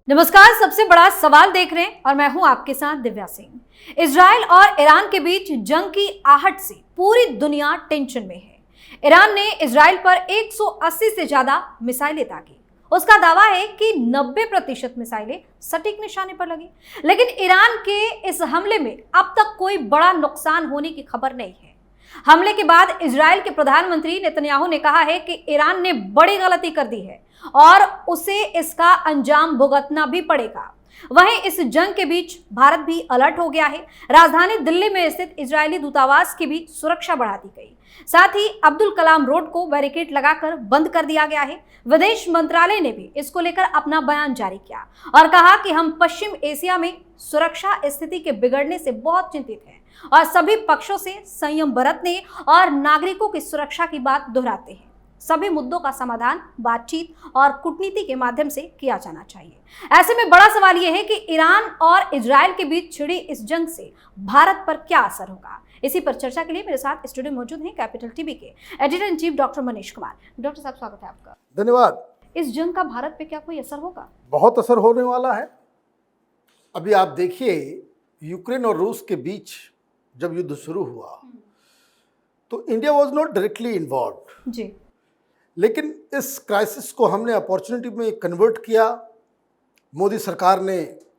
नमस्कार, सबसे बड़ा सवाल देख रहे हैं और मैं हूं आपके साथ दिव्या सिंह। इजराइल और ईरान के बीच जंग की आहट से पूरी दुनिया टेंशन में है। ईरान ने इजराइल पर 180 से ज्यादा मिसाइलें दागी। उसका दावा है कि 90% मिसाइलें सटीक निशाने पर लगी, लेकिन ईरान के इस हमले में अब तक कोई बड़ा नुकसान होने की खबर नहीं है। हमले के बाद इजराइल के प्रधानमंत्री नेतन्याहू ने कहा है कि ईरान ने बड़ी गलती कर दी है और उसे इसका अंजाम भुगतना भी पड़ेगा। वहीं इस जंग के बीच भारत भी अलर्ट हो गया है। राजधानी दिल्ली में स्थित इजरायली दूतावास की भी सुरक्षा बढ़ा दी गई। साथ ही अब्दुल कलाम रोड को बैरिकेड लगाकर बंद कर दिया गया है। विदेश मंत्रालय ने भी इसको लेकर अपना बयान जारी किया और कहा कि हम पश्चिम एशिया में सुरक्षा स्थिति के बिगड़ने से बहुत चिंतित हैं और सभी पक्षों से संयम बरतने और नागरिकों की सुरक्षा की बात दोहराते हैं। सभी मुद्दों का समाधान बातचीत और कूटनीति के माध्यम से किया जाना चाहिए। ऐसे में बड़ा सवाल यह है कि ईरान और इजराइल के बीच छिड़ी इस जंग से भारत पर क्या असर होगा। इसी पर चर्चा के लिए मेरे साथ स्टूडियो मौजूद हैं कैपिटल टीवी के editor in chief doctor Manish Kumar. Doctor साहब, स्वागत है आपका। धन्यवाद। इस जंग का भारत पे क्या कोई असर होगा? बहुत असर होने वाला है। अभी आप देखिए, यूक्रेन और रूस के बीच जब युद्ध शुरू हुआ तो India was not directly involved जी, लेकिन इस क्राइसिस को हमने अपॉर्चुनिटी में कन्वर्ट किया। मोदी सरकार ने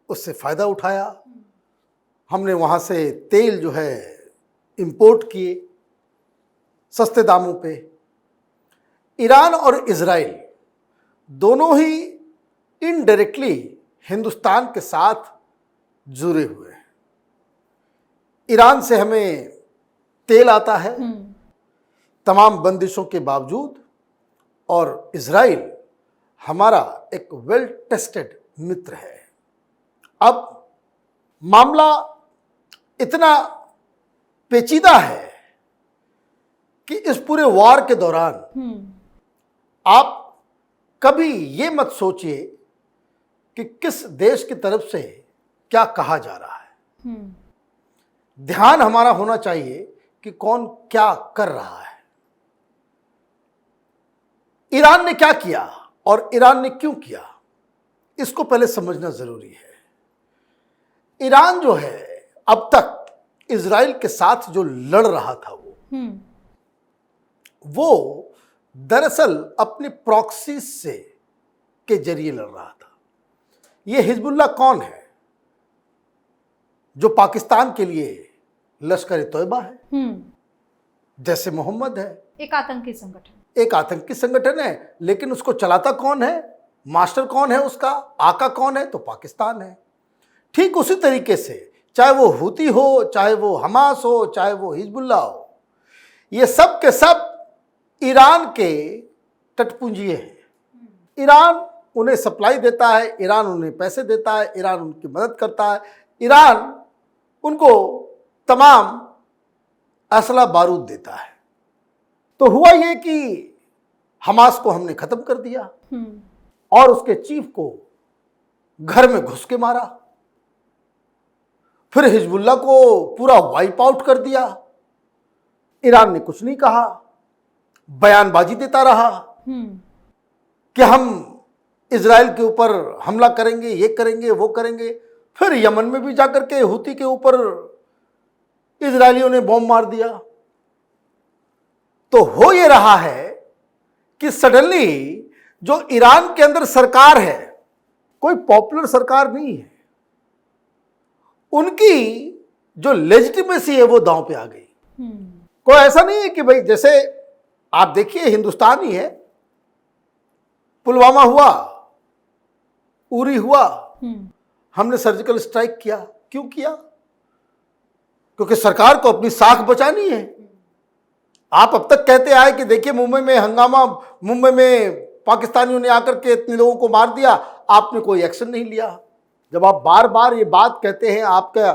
उससे फ़ायदा उठाया। हमने वहाँ से तेल जो है इंपोर्ट किए सस्ते दामों पे। ईरान और इजराइल दोनों ही इनडायरेक्टली हिंदुस्तान के साथ जुड़े हुए हैं। ईरान से हमें तेल आता है तमाम बंदिशों के बावजूद, और इजराइल हमारा एक वेल टेस्टेड मित्र है। अब मामला इतना पेचीदा है कि इस पूरे वॉर के दौरान आप कभी ये मत सोचिए कि किस देश की तरफ से क्या कहा जा रहा है। ध्यान हमारा होना चाहिए कि कौन क्या कर रहा है। ईरान ने क्या किया और ईरान ने क्यों किया, इसको पहले समझना जरूरी है। ईरान जो है अब तक इजराइल के साथ जो लड़ रहा था वो दरअसल अपनी प्रॉक्सी से के जरिए लड़ रहा था। ये हिजबुल्लाह कौन है? जो पाकिस्तान के लिए लश्कर तोयबा है, जैसे मोहम्मद है। एक आतंकी संगठन है, लेकिन उसको चलाता कौन है? मास्टर कौन है उसका? आका कौन है? तो पाकिस्तान है। ठीक उसी तरीके से चाहे वो हुती हो, चाहे वो हमास हो, चाहे वो हिजबुल्लाह हो, ये सब के सब ईरान के टटपुंजिए हैं। ईरान उन्हें सप्लाई देता है, ईरान उन्हें पैसे देता है, ईरान उनकी मदद करता है, ईरान उनको तमाम असला बारूद देता है। तो हुआ ये कि हमास को हमने खत्म कर दिया और उसके चीफ को घर में घुस के मारा। फिर हिजबुल्लाह को पूरा वाइप आउट कर दिया। ईरान ने कुछ नहीं कहा, बयानबाजी देता रहा कि हम इजराइल के ऊपर हमला करेंगे, ये करेंगे, वो करेंगे। फिर यमन में भी जाकर के हुती के ऊपर इजरायलियों ने बॉम्ब मार दिया। तो हो ये रहा है कि सडनली जो ईरान के अंदर सरकार है, कोई पॉपुलर सरकार नहीं है, उनकी जो लेजिटिमेसी है वो दांव पे आ गई। कोई ऐसा नहीं है कि भाई, जैसे आप देखिए हिंदुस्तान ही है, पुलवामा हुआ, उरी हुआ, हमने सर्जिकल स्ट्राइक किया। क्यों किया? क्योंकि सरकार को अपनी साख बचानी है। आप अब तक कहते आए कि देखिए मुंबई में हंगामा, मुंबई में पाकिस्तानियों ने आकर के इतने लोगों को मार दिया, आपने कोई एक्शन नहीं लिया। जब आप बार बार ये बात कहते हैं, आपका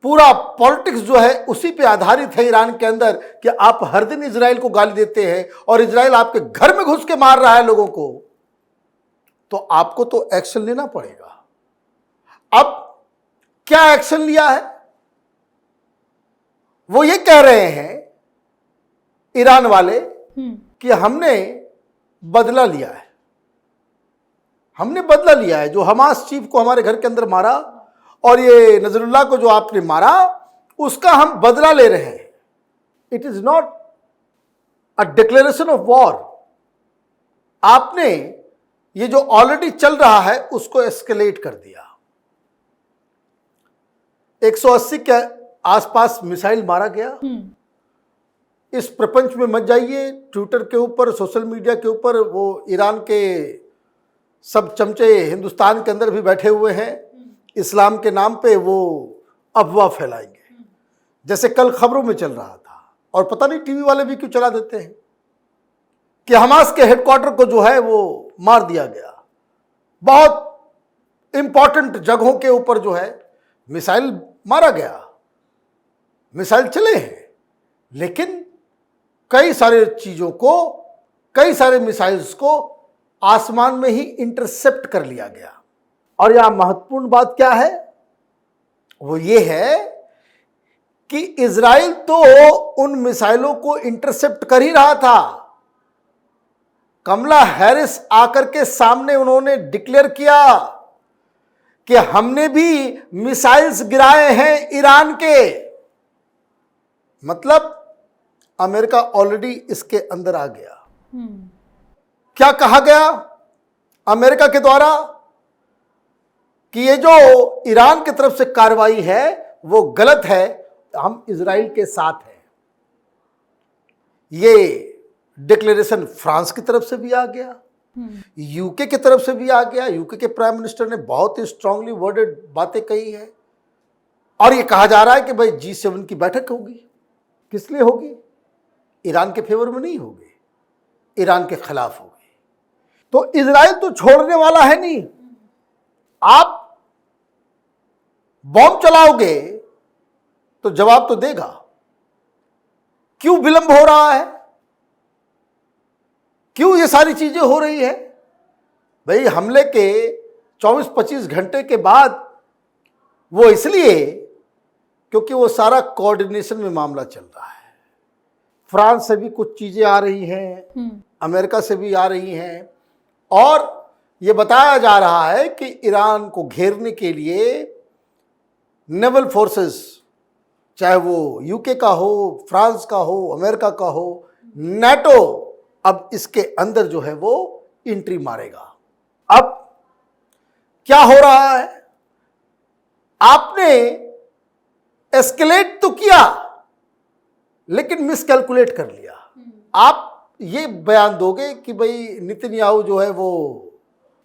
पूरा पॉलिटिक्स जो है उसी पे आधारित है ईरान के अंदर कि आप हर दिन इजराइल को गाली देते हैं और इजराइल आपके घर में घुस के मार रहा है लोगों को, तो आपको तो एक्शन लेना पड़ेगा। अब क्या एक्शन लिया है? वो ये कह रहे हैं ईरान वाले कि हमने बदला लिया है, हमने बदला लिया है। जो हमास चीफ को हमारे घर के अंदर मारा और ये नजरुल्लाह को जो आपने मारा, उसका हम बदला ले रहे हैं। It is not a declaration of war. आपने ये जो ऑलरेडी चल रहा है उसको एस्केलेट कर दिया। 180 के आसपास मिसाइल मारा गया। इस प्रपंच में मत जाइए, ट्विटर के ऊपर, सोशल मीडिया के ऊपर वो ईरान के सब चमचे हिंदुस्तान के अंदर भी बैठे हुए हैं, इस्लाम के नाम पे वो अफवाह फैलाएंगे। जैसे कल खबरों में चल रहा था, और पता नहीं टीवी वाले भी क्यों चला देते हैं, कि हमास के हेडक्वार्टर को जो है वो मार दिया गया। बहुत इंपॉर्टेंट जगहों के ऊपर जो है मिसाइल मारा गया, मिसाइल चले हैं, लेकिन कई सारे चीजों को, कई सारे मिसाइल्स को आसमान में ही इंटरसेप्ट कर लिया गया। और यहां महत्वपूर्ण बात क्या है, वो ये है कि इजराइल तो उन मिसाइलों को इंटरसेप्ट कर ही रहा था। कमला हैरिस आकर के सामने उन्होंने डिक्लेयर किया कि हमने भी मिसाइल्स गिराए हैं ईरान के। मतलब अमेरिका ऑलरेडी इसके अंदर आ गया। क्या कहा गया अमेरिका के द्वारा कि ये जो ईरान की तरफ से कार्रवाई है वो गलत है, हम इजराइल के साथ हैं। ये डिक्लेरेशन फ्रांस की तरफ से भी आ गया, यूके की तरफ से भी आ गया। यूके के प्राइम मिनिस्टर ने बहुत ही स्ट्रांगली वर्डेड बातें कही है। और ये कहा जा रहा है कि भाई G7 की बैठक होगी। किस लिए होगी? ईरान के फेवर में नहीं होगी, ईरान के खिलाफ होगी। तो इजराइल तो छोड़ने वाला है नहीं। आप बॉम्ब चलाओगे तो जवाब तो देगा। क्यों विलंब हो रहा है, क्यों ये सारी चीजें हो रही है? भाई हमले के 24-25 घंटे के बाद वो इसलिए क्योंकि वो सारा कोऑर्डिनेशन में मामला चल रहा है। फ्रांस से भी कुछ चीजें आ रही हैं, अमेरिका से भी आ रही हैं, और ये बताया जा रहा है कि ईरान को घेरने के लिए नेवल फोर्सेस, चाहे वो यूके का हो, फ्रांस का हो, अमेरिका का हो, नाटो अब इसके अंदर जो है वो एंट्री मारेगा। अब क्या हो रहा है, आपने एस्केलेट तो किया लेकिन मिसकैलकुलेट कर लिया। आप ये बयान दोगे कि भाई नेतन्याहू जो है वो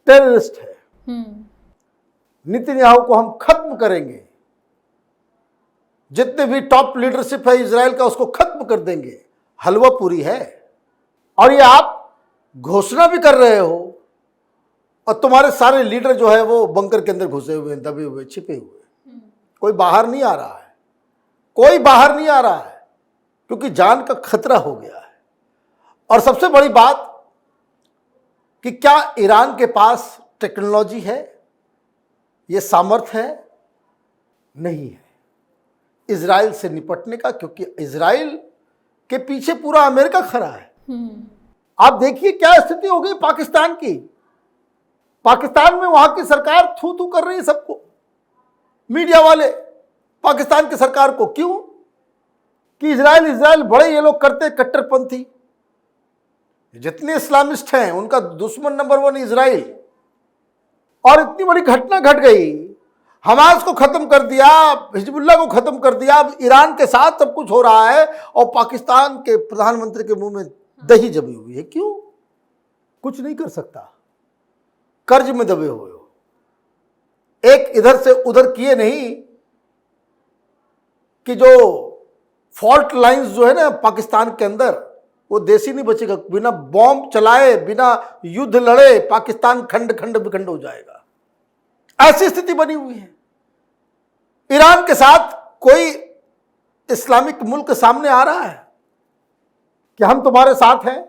टेररिस्ट है, नेतन्याहू को हम खत्म करेंगे, जितने भी टॉप लीडरशिप है इजराइल का उसको खत्म कर देंगे। हलवा पूरी है। और ये आप घोषणा भी कर रहे हो, और तुम्हारे सारे लीडर जो है वो बंकर के अंदर घुसे हुए, दबे हुए, छिपे हुए। कोई बाहर नहीं आ रहा है, कोई बाहर नहीं आ रहा है, क्योंकि जान का खतरा हो गया है। और सबसे बड़ी बात कि क्या ईरान के पास टेक्नोलॉजी है, ये सामर्थ्य है? नहीं है इजराइल से निपटने का, क्योंकि इजराइल के पीछे पूरा अमेरिका खड़ा है। आप देखिए क्या स्थिति हो गई पाकिस्तान की। पाकिस्तान में वहां की सरकार थू थू कर रही है सबको, मीडिया वाले पाकिस्तान की सरकार को। क्यों? कि इजराइल बड़े ये लोग करते कट्टरपंथी। जितने इस्लामिस्ट हैं उनका दुश्मन नंबर 1 इजराइल। और इतनी बड़ी घटना घट गई, हमास को खत्म कर दिया, हिजबुल्लाह को खत्म कर दिया, अब ईरान के साथ सब कुछ हो रहा है, और पाकिस्तान के प्रधानमंत्री के मुंह में दही जमी हुई है। क्यों? कुछ नहीं कर सकता, कर्ज में दबे हुए हो। एक इधर से उधर किए नहीं कि जो फॉल्ट लाइंस जो है ना पाकिस्तान के अंदर, वो देश ही नहीं बचेगा। बिना बॉम्ब चलाए, बिना युद्ध लड़े पाकिस्तान खंड खंड विखंड हो जाएगा। ऐसी स्थिति बनी हुई है। ईरान के साथ कोई इस्लामिक मुल्क सामने आ रहा है कि हम तुम्हारे साथ हैं,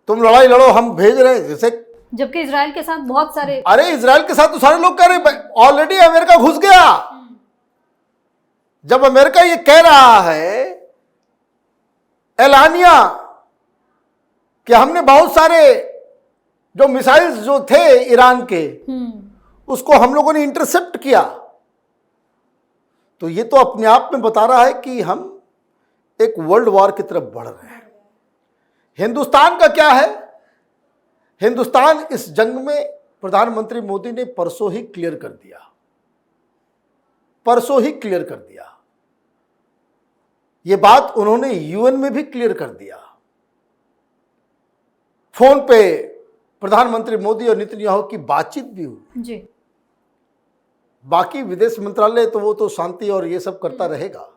तुम लड़ाई लड़ो, हम भेज रहे हैं, जैसे जबकि इजराइल के साथ बहुत सारे, अरे इजराइल के साथ तो सारे लोग कह रहे हैं, ऑलरेडी अमेरिका घुस गया। जब अमेरिका ये कह रहा है ऐलानिया कि हमने बहुत सारे जो मिसाइल्स जो थे ईरान के, उसको हम लोगों ने इंटरसेप्ट किया। तो ये तो अपने आप में बता रहा है कि हम एक वर्ल्ड वॉर की तरफ बढ़ रहे हैं। हिंदुस्तान का क्या है? हिंदुस्तान इस जंग में प्रधानमंत्री मोदी ने परसों ही क्लियर कर दिया, परसों ही क्लियर कर दिया। ये बात उन्होंने यूएन में भी क्लियर कर दिया। फोन पे प्रधानमंत्री मोदी और नेतन्याहू की बातचीत भी हुई जी। बाकी विदेश मंत्रालय तो वो तो शांति और ये सब करता रहेगा,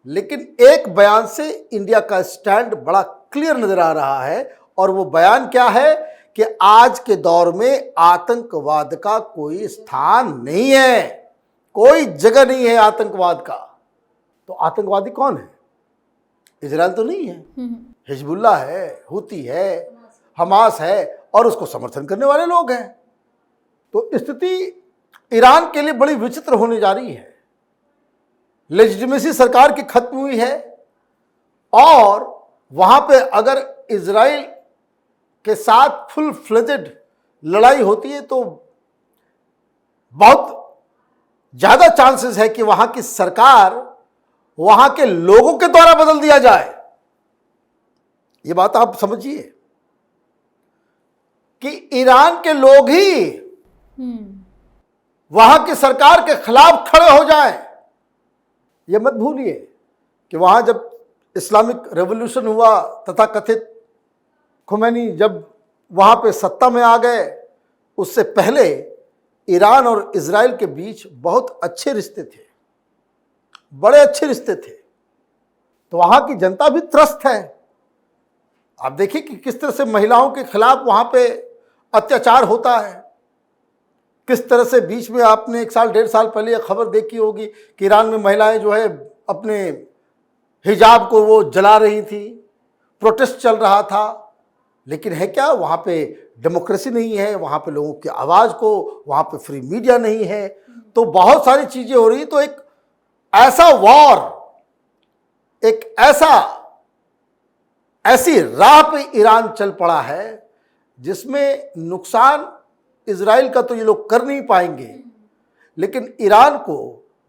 लेकिन एक बयान से इंडिया का स्टैंड बड़ा क्लियर नजर आ रहा है। और वो बयान क्या है कि आज के दौर में आतंकवाद का कोई स्थान नहीं है, कोई जगह नहीं है आतंकवाद का। तो आतंकवादी कौन है? इजराइल तो नहीं है, हिजबुल्लाह है, हुती है, हमास है और उसको समर्थन करने वाले लोग हैं। तो स्थिति ईरान के लिए बड़ी विचित्र होने जा रही है। लेजिटिमेसी सरकार की खत्म हुई है और वहां पे अगर इजराइल के साथ फुल फ्लेजेड लड़ाई होती है तो बहुत ज्यादा चांसेस है कि वहां की सरकार वहां के लोगों के द्वारा बदल दिया जाए। ये बात आप समझिए कि ईरान के लोग ही वहां की सरकार के खिलाफ खड़े हो जाएं। ये मत भूलिए कि वहां जब इस्लामिक रेवोल्यूशन हुआ, तथा कथित खुमैनी जब वहां पे सत्ता में आ गए, उससे पहले ईरान और इजराइल के बीच बहुत अच्छे रिश्ते थे, बड़े अच्छे रिश्ते थे। तो वहां की जनता भी त्रस्त है। आप देखिए कि किस तरह से महिलाओं के खिलाफ वहां पे अत्याचार होता है, किस तरह से बीच में आपने 1 साल 1.5 साल पहले यह खबर देखी होगी कि ईरान में महिलाएं जो है अपने हिजाब को वो जला रही थी, प्रोटेस्ट चल रहा था। लेकिन है क्या, वहाँ पे डेमोक्रेसी नहीं है, वहाँ पे लोगों की आवाज़ को, वहाँ पे फ्री मीडिया नहीं है, तो बहुत सारी चीज़ें हो रही। तो एक ऐसा वॉर, एक ऐसी राह पे ईरान चल पड़ा है जिसमें नुकसान इजराइल का तो ये लोग कर नहीं पाएंगे, लेकिन ईरान को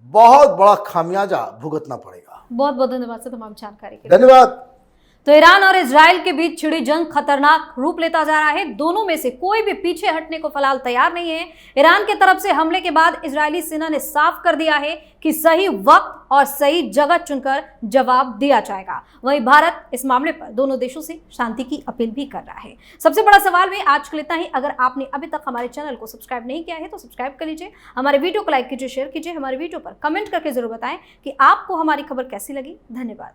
बहुत बड़ा खामियाजा भुगतना पड़ेगा। बहुत बहुत धन्यवाद सर तमाम जानकारी के लिए। धन्यवाद। तो ईरान और इजराइल के बीच छिड़ी जंग खतरनाक रूप लेता जा रहा है। दोनों में से कोई भी पीछे हटने को फिलहाल तैयार नहीं है। ईरान की तरफ से हमले के बाद इजरायली सेना ने साफ कर दिया है कि सही वक्त और सही जगह चुनकर जवाब दिया जाएगा। वहीं भारत इस मामले पर दोनों देशों से शांति की अपील भी कर रहा है। सबसे बड़ा सवाल भी आज के लिए इतना ही। अगर आपने अभी तक हमारे चैनल को सब्सक्राइब नहीं किया है तो सब्सक्राइब कर लीजिए, हमारे वीडियो को लाइक कीजिए, शेयर कीजिए, हमारे वीडियो पर कमेंट करके जरूर बताएं कि आपको हमारी खबर कैसी लगी। धन्यवाद।